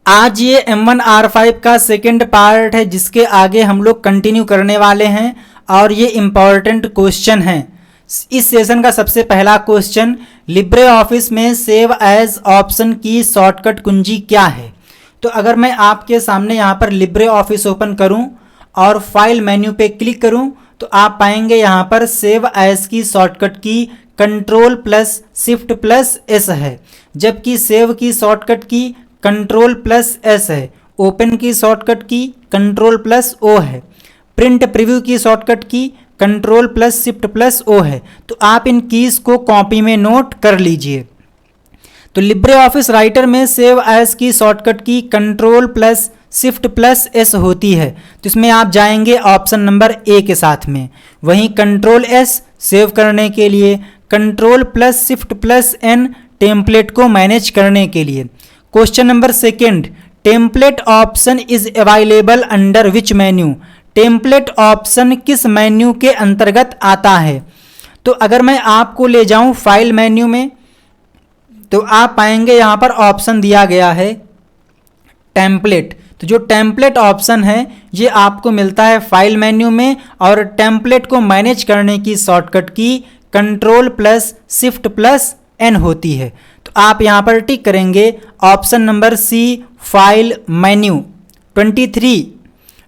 आज ये M1R5 का सेकेंड पार्ट है जिसके आगे हम लोग कंटिन्यू करने वाले हैं और ये इम्पॉर्टेंट क्वेश्चन है। इस सेशन का सबसे पहला क्वेश्चन, लिब्रे ऑफिस में सेव एज ऑप्शन की शॉर्टकट कुंजी क्या है। तो अगर मैं आपके सामने यहाँ पर लिब्रे ऑफिस ओपन करूँ और फाइल मेन्यू पे क्लिक करूँ तो आप पाएंगे यहाँ पर सेव एज की शॉर्टकट की Ctrl+Shift+S है, जबकि सेव की शॉर्टकट की Ctrl+S है, ओपन की शॉर्टकट की Ctrl+O है, प्रिंट प्रीव्यू की शॉर्टकट की Ctrl+Shift+O है। तो आप इन कीज़ को कॉपी में नोट कर लीजिए। तो लिब्रे ऑफिस राइटर में सेव एज की शॉर्टकट की Ctrl+Shift+S होती है, तो इसमें आप जाएंगे ऑप्शन नंबर ए के साथ में। वहीं Ctrl+S सेव करने के लिए, Ctrl+Shift+N टेम्पलेट को मैनेज करने के लिए। Question number second, template option is available under which menu. Template option किस मेन्यू के अंतर्गत आता है। तो अगर मैं आपको ले जाऊं फाइल मेन्यू में तो आप पाएंगे यहाँ पर ऑप्शन दिया गया है टेम्पलेट। तो जो टेम्पलेट ऑप्शन है ये आपको मिलता है फाइल मेन्यू में और टेम्पलेट को मैनेज करने की शॉर्टकट की Ctrl+Shift+N होती है। तो आप यहाँ पर टिक करेंगे option number C, file menu. 23,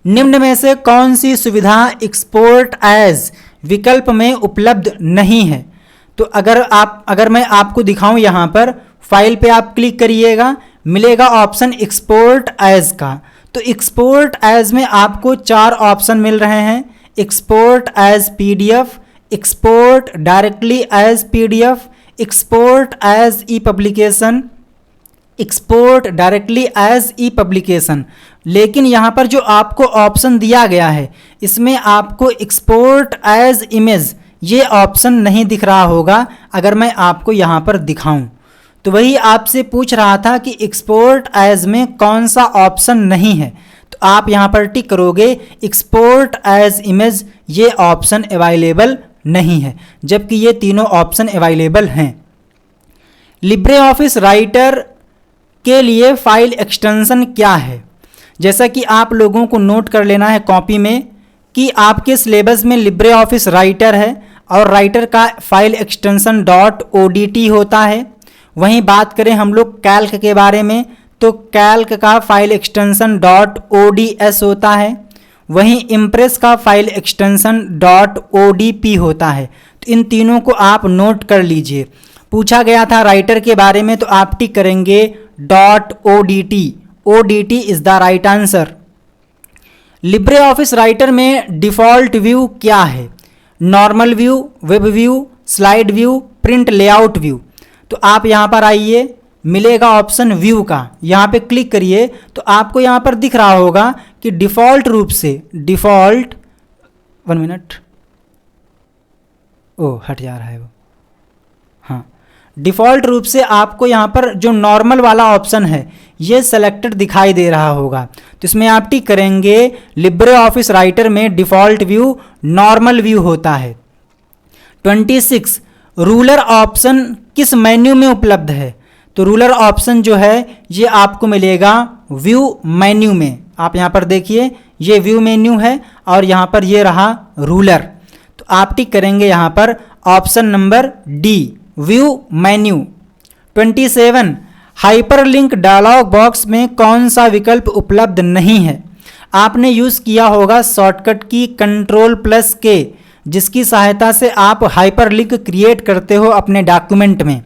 निम्न में से कौन सी सुविधा एक्सपोर्ट एज विकल्प में उपलब्ध नहीं है। तो अगर मैं आपको दिखाऊं यहाँ पर फाइल पे आप क्लिक करिएगा, मिलेगा ऑप्शन एक्सपोर्ट एज का। तो एक्सपोर्ट एज में आपको 4 ऑप्शन मिल रहे हैं, export as PDF, export directly as PDF, export as e publication, export directly as e publication. लेकिन यहाँ पर जो आपको ऑप्शन दिया गया है इसमें आपको एक्सपोर्ट एज इमेज ये ऑप्शन नहीं दिख रहा होगा। अगर मैं आपको यहाँ पर दिखाऊं तो वही आपसे पूछ रहा था कि एक्सपोर्ट एज में कौन सा ऑप्शन नहीं है। तो आप यहाँ पर टिक करोगे एक्सपोर्ट एज इमेज, ये ऑप्शन अवेलेबल नहीं है, जबकि ये तीनों ऑप्शन अवेलेबल हैं। लिब्रे ऑफिस राइटर के लिए फाइल एक्सटेंशन क्या है। जैसा कि आप लोगों को नोट कर लेना है कॉपी में कि आपके सिलेबस में लिब्रे ऑफिस राइटर है और राइटर का फाइल एक्सटेंशन .odt होता है। वहीं बात करें हम लोग कैल्क के बारे में तो कैल्क का फाइल एक्सटेंशन .ods होता है। वहीं इम्प्रेस का फाइल एक्सटेंशन .odp होता है। तो इन तीनों को आप नोट कर लीजिए। पूछा गया था राइटर के बारे में तो आप टिक करेंगे .odt, odt is the right answer. Libre office writer में डिफ़ॉल्ट व्यू क्या है। Normal view, web view, slide view, print layout view. तो आप यहाँ पर आइए, मिलेगा ऑप्शन व्यू का, यहाँ पे क्लिक करिए तो आपको यहाँ पर दिख रहा होगा कि डिफ़ॉल्ट रूप से डिफ़ॉल्ट 1 मिनट, ओ हट जा रहा है वो, हाँ, डिफ़ॉल्ट रूप से आपको यहाँ पर जो नॉर्मल वाला ऑप्शन है ये सेलेक्टेड दिखाई दे रहा होगा। तो इसमें आप टिक करेंगे लिब्रे ऑफिस राइटर में डिफ़ॉल्ट व्यू नॉर्मल व्यू होता है। 26, रूलर ऑप्शन किस मेन्यू में उपलब्ध है। तो रूलर ऑप्शन जो है ये आपको मिलेगा व्यू मेन्यू में। आप यहाँ पर देखिए ये व्यू मेन्यू है और यहाँ पर ये रहा रूलर। तो आप टिक करेंगे यहाँ पर option number D, view menu. 27, hyperlink dialogue box में कौन सा विकल्प उपलब्ध नहीं है। आपने यूज़ किया होगा शॉर्टकट की Ctrl+K, जिसकी सहायता से आप हाइपरलिंक क्रिएट करते हो अपने डॉक्यूमेंट में।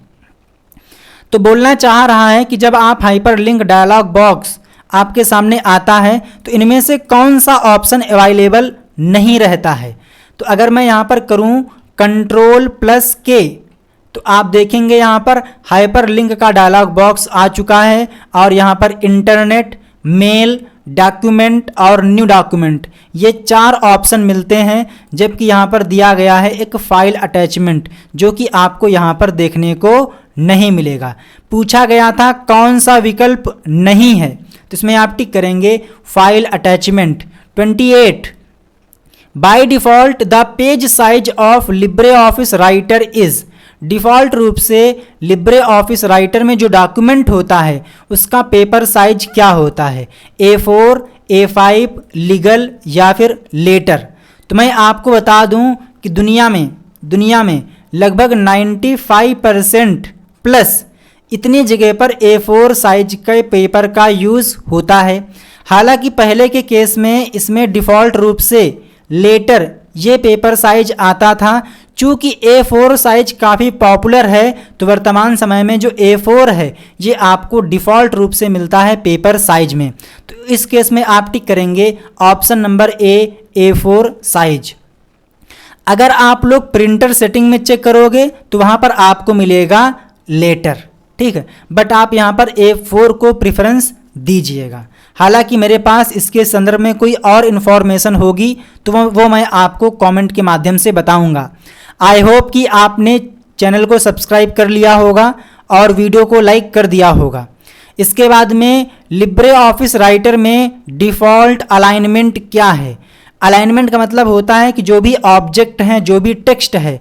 तो बोलना चाह रहा है कि जब आप हाइपरलिंक डायलॉग बॉक्स आपके सामने आता है तो इनमें से कौन सा ऑप्शन अवेलेबल नहीं रहता है। तो अगर मैं यहाँ पर करूँ Ctrl+K तो आप देखेंगे यहाँ पर हाइपरलिंक का डायलॉग बॉक्स आ चुका है और यहाँ पर इंटरनेट, मेल, डॉक्यूमेंट और न्यू डॉक्यूमेंट ये 4 ऑप्शन मिलते हैं, जबकि यहाँ पर दिया गया है एक फाइल अटैचमेंट जो कि आपको यहाँ पर देखने को नहीं मिलेगा। पूछा गया था कौन सा विकल्प नहीं है, तो इसमें आप टिक करेंगे file attachment. 28, by default the page size of Libre office writer is. Default रूप से लिब्रे ऑफिस राइटर में जो डॉक्यूमेंट होता है उसका पेपर साइज क्या होता है, A4, A5, लीगल या फिर लेटर। तो मैं आपको बता दूं कि दुनिया में लगभग 95% प्लस इतनी जगह पर A4 साइज के पेपर का यूज़ होता है। हालांकि पहले के केस में इसमें डिफ़ॉल्ट रूप से लेटर ये पेपर साइज आता था। चूँकि A4 साइज काफ़ी पॉपुलर है तो वर्तमान समय में जो A4 है ये आपको डिफ़ॉल्ट रूप से मिलता है पेपर साइज में। तो इस केस में आप टिक करेंगे ऑप्शन नंबर A4 साइज। अगर आप लोग प्रिंटर सेटिंग में चेक करोगे तो वहाँ पर आपको मिलेगा लेटर, ठीक है, बट आप यहाँ पर A4 को प्रेफरेंस दीजिएगा। हालांकि मेरे पास इसके संदर्भ में कोई और इन्फॉर्मेशन होगी तो वो मैं आपको कमेंट के माध्यम से बताऊंगा। आई होप कि आपने चैनल को सब्सक्राइब कर लिया होगा और वीडियो को लाइक कर दिया होगा। इसके बाद में लिब्रे ऑफिस राइटर में डिफ़ॉल्ट अलाइनमेंट क्या है। अलाइनमेंट का मतलब होता है कि जो भी ऑब्जेक्ट हैं, जो भी टेक्स्ट है,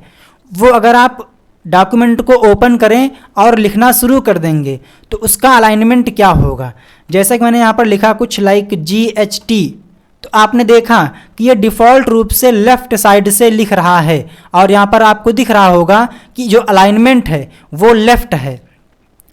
वो अगर आप डॉक्यूमेंट को ओपन करें और लिखना शुरू कर देंगे तो उसका अलाइनमेंट क्या होगा। जैसा कि मैंने यहाँ पर लिखा कुछ लाइक GHT, तो आपने देखा कि ये डिफ़ॉल्ट रूप से लेफ़्ट साइड से लिख रहा है और यहाँ पर आपको दिख रहा होगा कि जो अलाइनमेंट है वो लेफ़्ट है,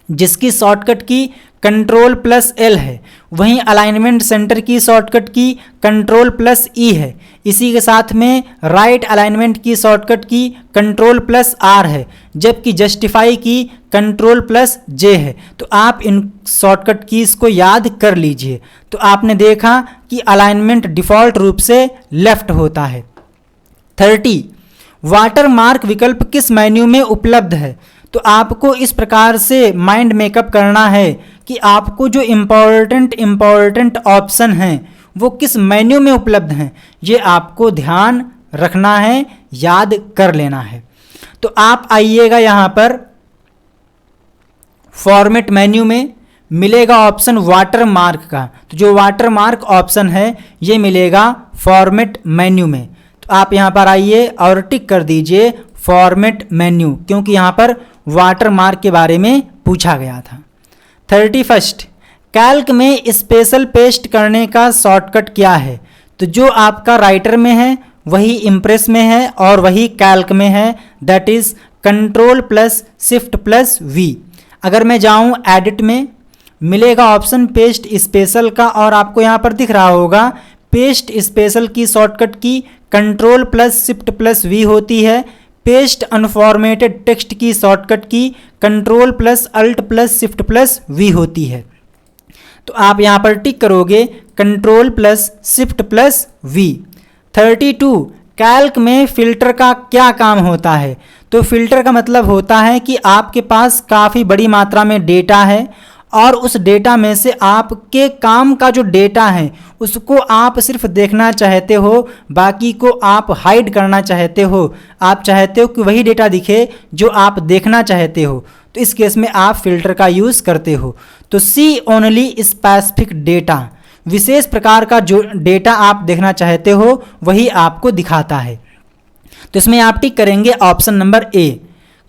जिसकी शॉर्टकट की Ctrl+L है। वहीं अलाइनमेंट सेंटर की शॉर्टकट की Ctrl+E है। इसी के साथ में राइट अलाइनमेंट की शॉर्टकट की Ctrl+R है, जबकि जस्टिफाई की Ctrl+J है। तो आप इन शॉर्टकट कीज़ को याद कर लीजिए। तो आपने देखा कि अलाइनमेंट डिफ़ॉल्ट रूप से लेफ़्ट होता है। 30 वाटर मार्क विकल्प किस मेन्यू में उपलब्ध है। तो आपको इस प्रकार से माइंड मेकअप करना है कि आपको जो इम्पॉर्टेंट ऑप्शन हैं वो किस मेन्यू में उपलब्ध हैं, ये आपको ध्यान रखना है, याद कर लेना है। तो आप आइएगा यहाँ पर फॉर्मेट मेन्यू में, मिलेगा ऑप्शन वाटर मार्क का। तो जो वाटर मार्क ऑप्शन है ये मिलेगा फॉर्मेट मेन्यू में। तो आप यहाँ पर आइए और टिक कर दीजिए फॉर्मेट मेन्यू, क्योंकि यहाँ पर वाटर मार्क के बारे में पूछा गया था। 31 कैल्क में स्पेशल पेस्ट करने का शॉर्टकट क्या है। तो जो आपका राइटर में है वही इम्प्रेस में है और वही कैल्क में है, दैट इज़ Ctrl+Shift+V। अगर मैं जाऊँ एडिट में, मिलेगा ऑप्शन पेस्ट स्पेशल का और आपको यहाँ पर दिख रहा होगा पेस्ट स्पेशल की शॉर्टकट की Ctrl+Shift+V होती है। पेस्ट अनफॉर्मेटेड टेक्स्ट की शॉर्टकट की Ctrl+Alt+Shift+V होती है। तो आप यहाँ पर टिक करोगे Ctrl+Shift+V। 32 कैल्क में फ़िल्टर का क्या काम होता है। तो फ़िल्टर का मतलब होता है कि आपके पास काफ़ी बड़ी मात्रा में डेटा है और उस डेटा में से आपके काम का जो डेटा है उसको आप सिर्फ देखना चाहते हो, बाकी को आप हाइड करना चाहते हो। आप चाहते हो कि वही डेटा दिखे जो आप देखना चाहते हो, तो इस केस में आप फ़िल्टर का यूज़ करते हो। तो सी ओनली स्पेसिफिक डेटा, विशेष प्रकार का जो डेटा आप देखना चाहते हो वही आपको दिखाता है। तो इसमें आप टिक करेंगे ऑप्शन नंबर A।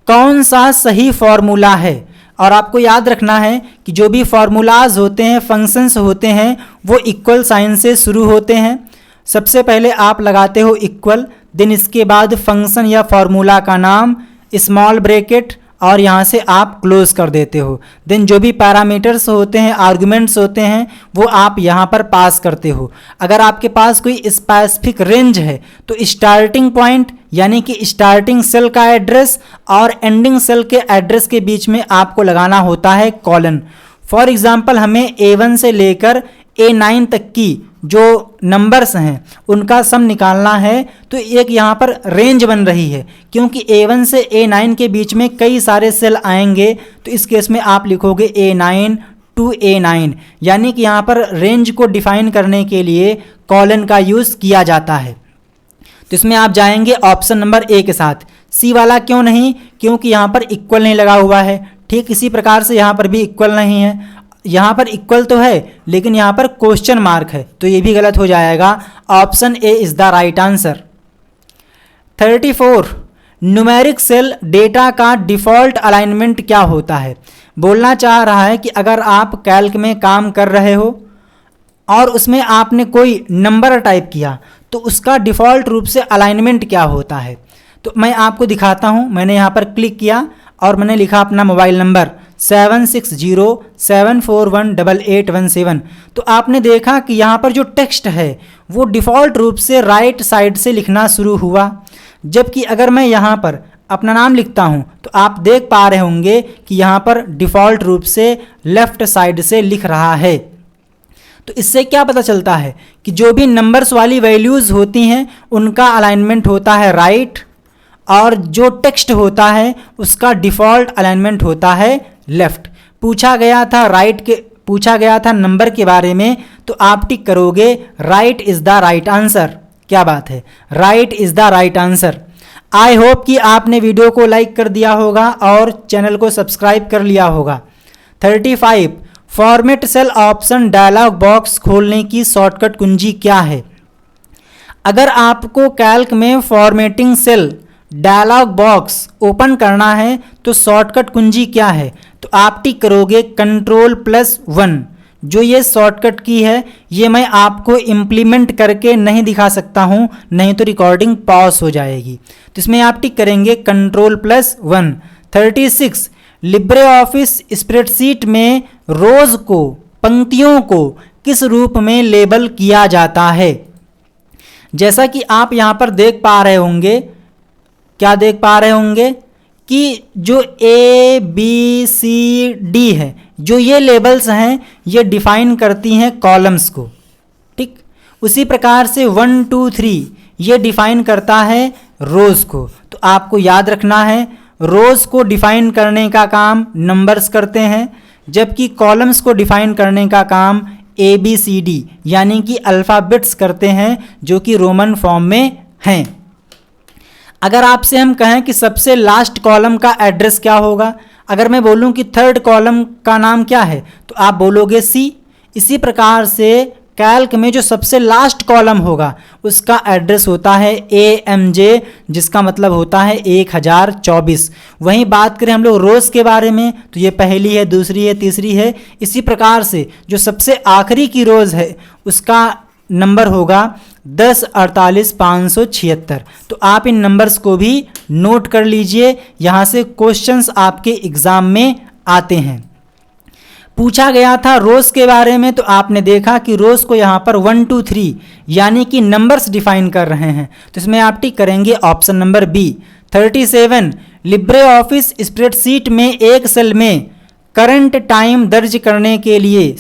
कौन सा सही फॉर्मूला है। और आपको याद रखना है कि जो भी फार्मूलाज होते हैं, फंक्शंस होते हैं, वो इक्वल साइन से शुरू होते हैं। सबसे पहले आप लगाते हो इक्वल, देन इसके बाद फंक्शन या फार्मूला का नाम, स्मॉल ब्रैकेट और यहाँ से आप क्लोज कर देते हो। देन जो भी पैरामीटर्स होते हैं, आर्गुमेंट्स होते हैं, वो आप यहाँ पर पास करते हो। अगर आपके पास कोई स्पेसिफिक रेंज है तो स्टार्टिंग पॉइंट यानी कि स्टार्टिंग सेल का एड्रेस और एंडिंग सेल के एड्रेस के बीच में आपको लगाना होता है कॉलन। फॉर एग्जांपल हमें A1 से लेकर A9 तक की जो नंबर्स हैं उनका सम निकालना है, तो एक यहाँ पर रेंज बन रही है क्योंकि A1 से A9 के बीच में कई सारे सेल आएंगे। तो इस केस में आप लिखोगे A9 to A9, यानी कि यहाँ पर रेंज को डिफाइन करने के लिए कॉलन का यूज़ किया जाता है। तो इसमें आप जाएंगे ऑप्शन नंबर A के साथ। सी वाला क्यों नहीं, क्योंकि यहाँ पर इक्वल नहीं लगा हुआ है। ठीक इसी प्रकार से यहाँ पर भी इक्वल नहीं है। यहाँ पर इक्वल तो है लेकिन यहाँ पर क्वेश्चन मार्क है, तो ये भी गलत हो जाएगा। Option A is the right answer. 34 numeric cell data का डिफ़ॉल्ट अलाइनमेंट क्या होता है। बोलना चाह रहा है कि अगर आप कैल्क में काम कर रहे हो और उसमें आपने कोई नंबर टाइप किया तो उसका डिफ़ॉल्ट रूप से अलाइनमेंट क्या होता है। तो मैं आपको दिखाता हूं। मैंने यहां पर क्लिक किया और मैंने लिखा अपना मोबाइल नंबर 7607418817। तो आपने देखा कि यहाँ पर जो टेक्स्ट है वो डिफ़ॉल्ट रूप से राइट साइड से लिखना शुरू हुआ, जबकि अगर मैं यहाँ पर अपना नाम लिखता हूँ तो आप देख पा रहे होंगे कि यहाँ पर डिफ़ॉल्ट रूप से लेफ़्ट साइड से लिख रहा है। तो इससे क्या पता चलता है कि जो भी नंबर्स वाली वैल्यूज़ होती हैं उनका अलाइनमेंट होता है राइट, और जो टेक्स्ट होता है उसका डिफ़ॉल्ट अलाइनमेंट होता है लेफ़्ट। पूछा गया था नंबर के बारे में, तो आप टिक करोगे right is the right answer. क्या बात है, right is the right answer. I hope कि आपने वीडियो को लाइक कर दिया होगा और चैनल को सब्सक्राइब कर लिया होगा। 35 format cell option dialog box खोलने की शॉर्टकट कुंजी क्या है। अगर आपको कैल्क में formatting cell dialog box open करना है तो शॉर्टकट कुंजी क्या है, तो आप टिक करोगे Ctrl+1। जो ये शॉर्टकट की है ये मैं आपको इम्प्लीमेंट करके नहीं दिखा सकता हूँ, नहीं तो रिकॉर्डिंग पॉज हो जाएगी। तो इसमें आप टिक करेंगे Ctrl+1। 36 लिब्रे ऑफिस स्प्रेडशीट में रोज़ को, पंक्तियों को किस रूप में लेबल किया जाता है। जैसा कि आप यहाँ पर देख पा रहे होंगे, क्या देख पा रहे होंगे कि जो ABCD है, जो ये लेबल्स हैं ये डिफाइन करती हैं कॉलम्स को, ठीक। उसी प्रकार से 1 2 3 ये डिफाइन करता है रोज़ को। तो आपको याद रखना है रोज़ को डिफाइन करने का काम नंबर्स करते हैं, जबकि कॉलम्स को डिफाइन करने का काम ABCD यानी कि अल्फ़ाबेट्स करते हैं, जो कि रोमन फॉर्म में हैं। अगर आपसे हम कहें कि सबसे लास्ट कॉलम का एड्रेस क्या होगा, अगर मैं बोलूं कि थर्ड कॉलम का नाम क्या है तो आप बोलोगे C। इसी प्रकार से कैल्क में जो सबसे लास्ट कॉलम होगा उसका एड्रेस होता है AMJ, जिसका मतलब होता है 1024। वहीं बात करें हम लोग रोज़ के बारे में तो ये पहली है, दूसरी है, तीसरी है। इसी प्रकार से जो सबसे आखिरी की रोज़ है उसका नंबर होगा 1048,576। तो आप इन नंबर्स को भी नोट कर लीजिए, यहाँ से क्वेश्चंस आपके एग्ज़ाम में आते हैं। पूछा गया था रोज़ के बारे में तो आपने देखा कि रोज़ को यहाँ पर 1 2 3 यानी कि नंबर्स डिफाइन कर रहे हैं, तो इसमें आप टिक करेंगे option number B। 37 Libre Office spreadsheet में एक सेल में करंट टाइम दर्ज करने के लिए,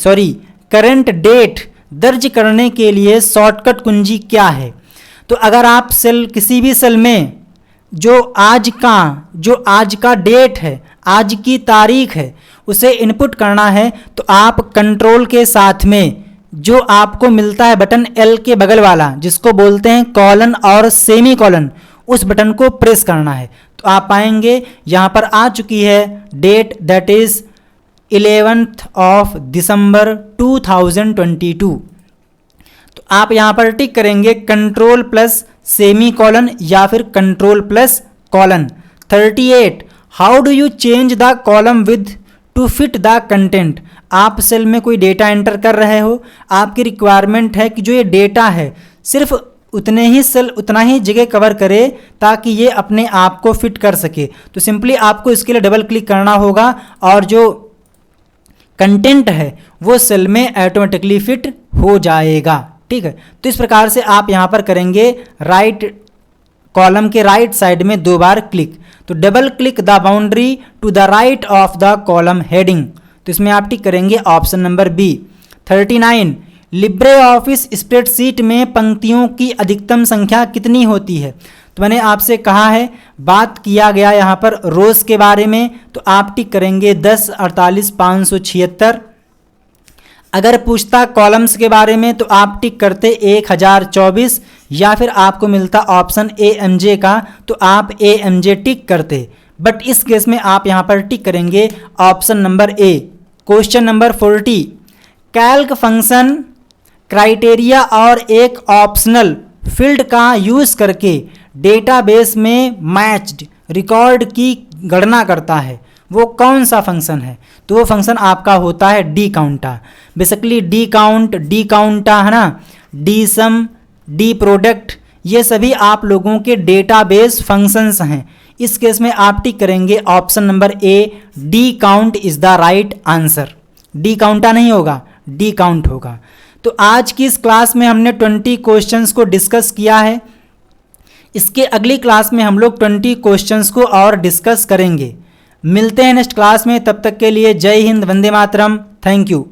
करंट डेट दर्ज करने के लिए शॉर्टकट कुंजी क्या है। तो अगर आप किसी भी सेल में जो आज का डेट है, आज की तारीख है, उसे इनपुट करना है तो आप कंट्रोल के साथ में जो आपको मिलता है बटन L के बगल वाला, जिसको बोलते हैं कॉलन और सेमी कॉलन, उस बटन को प्रेस करना है। तो आप पाएंगे यहाँ पर आ चुकी है date, that is 11th of December 2022। तो आप यहाँ पर टिक करेंगे Ctrl+सेमी कॉलन या फिर Ctrl+कॉलन। 38 how do you change the column with two fit the content. आप सेल में कोई डेटा एंटर कर रहे हो, आपकी रिक्वायरमेंट है कि जो ये डेटा है सिर्फ उतने ही सेल, उतना ही जगह कवर करे ताकि ये अपने आप को फिट कर सके। तो सिंपली आपको इसके लिए डबल क्लिक करना होगा और जो कंटेंट है वो सेल में ऑटोमेटिकली फिट हो जाएगा, ठीक है। तो इस प्रकार से आप यहाँ पर करेंगे राइट कॉलम के राइट साइड में 2 बार क्लिक, तो double click the boundary to the right of the column heading. तो इसमें आप टिक करेंगे option number B। 39 Libre Office spreadsheet में पंक्तियों की अधिकतम संख्या कितनी होती है। तो मैंने आपसे कहा है, बात किया गया यहाँ पर रोज़ के बारे में, तो आप टिक करेंगे 1048,576। अगर पूछता कॉलम्स के बारे में तो आप टिक करते 1024, या फिर आपको मिलता ऑप्शन AMJ का तो आप AMJ टिक करते। बट इस केस में आप यहाँ पर टिक करेंगे option number A। Question number 40 Calc function criteria और एक ऑप्शनल फील्ड का यूज़ करके डेटाबेस में मैच्ड रिकॉर्ड की गणना करता है, वो कौन सा फंक्शन है? तो वो फंक्शन आपका होता है डी काउंटा। बेसिकली डी काउंटा है ना, डी सम, डी प्रोडक्ट, ये सभी आप लोगों के डेटाबेस फंक्शंस हैं। इस केस में आप टिक करेंगे option number A, D count is the right answer. D काउंटा नहीं होगा, डी काउंट होगा। तो आज की इस क्लास में हमने 20 क्वेश्चंस को डिस्कस किया है। इसके अगली क्लास में हम लोग 20 क्वेश्चंस को और डिस्कस करेंगे। मिलते हैं नेक्स्ट क्लास में, तब तक के लिए जय हिंद, वंदे मातरम, थैंक यू।